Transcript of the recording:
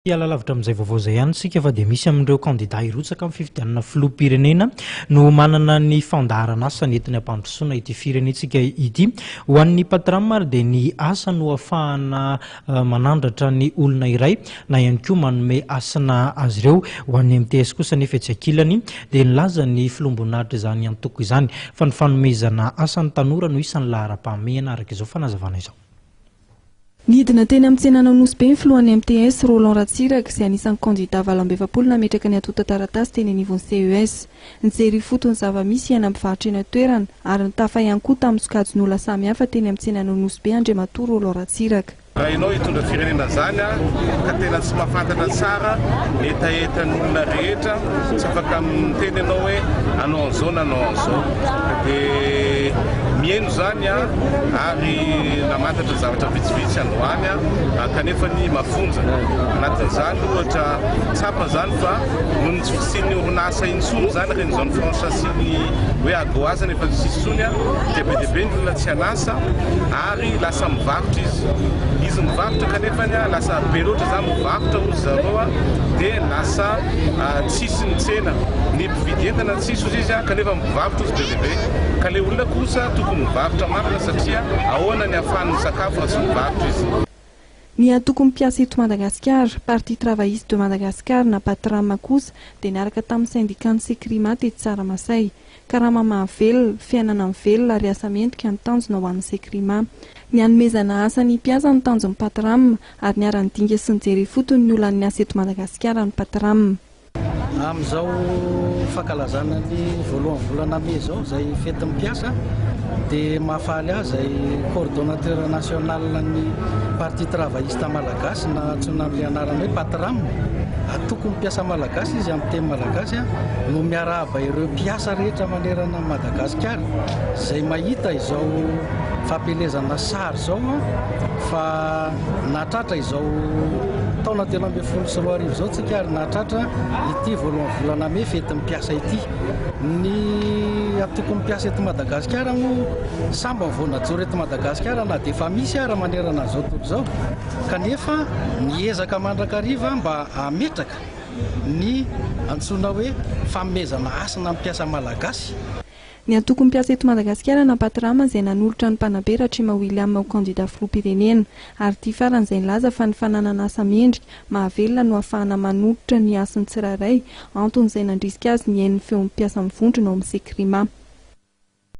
Hiala lavitra amin'izay vaovao izay ihany sika fa dia misy amin'ireo kandida hirotsaka amin'ny fifidianana filoham-pirenena no manana ny fandaharana asa nentina hampandrosoana ity firenentsika ity. Ho an'ny Patram ary dia ny asa no ahafahana manandratra ny olona iray na ihany koa manome asana azy ireo. Ho an'ny MTS kosa nefa etsy ankilany dia nilaza ny filoam-boninahitra izany antoko izany fa ny fanomezana asan'ny tanora no isan'ny laharam-pahamehana araka izao fanazavana izao. Nidina teny amin'ny tsenana Nosy ny filohan'ny MTS Roland Ratsiraka izay anisan'ny kandida valam-befapolo nametraka ny atota taratasy teny anivon'ny CES. Nijery fotony zava-misy iaina mpivarotra eny an-toerana ary nitafa ihany koa tamin'ny sokajin'olona samihafa teny amin'ny tsenana Nosy Andriamatoa Roland Ratsiraka. Raha ianao hitondra firenena zany ka tena tsy mahafantatra tsara etaetan'olona rehetra, tsy afaka miteny ianao hoe anao an'izao na anao an'izao. Dia mihaino zany ary namantatra zavatra vitsivitsy androany kanefa ny mafonja. Anatin'izany ohatra tsapa zany fa noho ny tsy fisian'ny orinasa intsony zany reny zone franche sy ny hoe agoaza nefa tsy intsony dia be dia be ny olona tsy anasa ary lasa mivarotra izy mivarotra kanefa lasa be loatra zany mivarotra ozy zareo dia lasa tsisy ny tsena ny mpividy entana tsisy ozy izy kanefa mivarotra ozy be dia be ka le olona kosa tokony mivarotra marina satria ahoana ny ahafahan'ny sakafo raha tsy mivarotra izy. Ny atoko mpiasa eto Madagasikara, Parti Travailliste de Madagascar na Patram kosa dia niaraka tamin'ny syndicat Sekrima tety Tsaramasay. Karama mahavelona, fiainana mivelona ary asa mentika ny tanjona ho an'ny Sekrima. Ny hanomezana asa ny mpiasa ny tanjon'ny Patram ary niara-nidinga sy nijery fotony ny olany asa eto Madagasikara ny Patram. Amin'izao fankalazana ny voalohany volana May izao izay fetin'ny mpiasa dia mahafaly azy izay coordonnateur national ny Parti Travailliste Malagasy na antsoina amin'ny anarana hoe Patram. Atoko mpiasa malagasy izy amin'ny teny malagasy no miarahaba ireo mpiasa rehetra manerana Madagasikara izay mahita izao fampelezana sary izao fa nahatratra izao taona 2024 izao tsika ary nahatratra ity voalohany volana May fetin'ny mpiasa ity. Ny atoko mpiasa eto Madagasikara no samba voanajoro eto Madagasikara na dia efa misy ara manerana an'izao tontolo izao kanefa niezaka mandrakariva mba hametraka ny antsoina hoe fanomezana asana mpiasa malagasy. Ny atoko mpiasa eto Madagasikara na Patram izay nanolotra ny mpanabe Ratrima William ho kandida filoham-pirenena ary ity farany izay nilaza fa ny fananana asa mendrika mahavelona no ahafahana manolotra ny asany tsirairay antony izay nandrisika azy ny hain'ny feon'ny mpiasa mivondrona ao amin'ny Sekrima.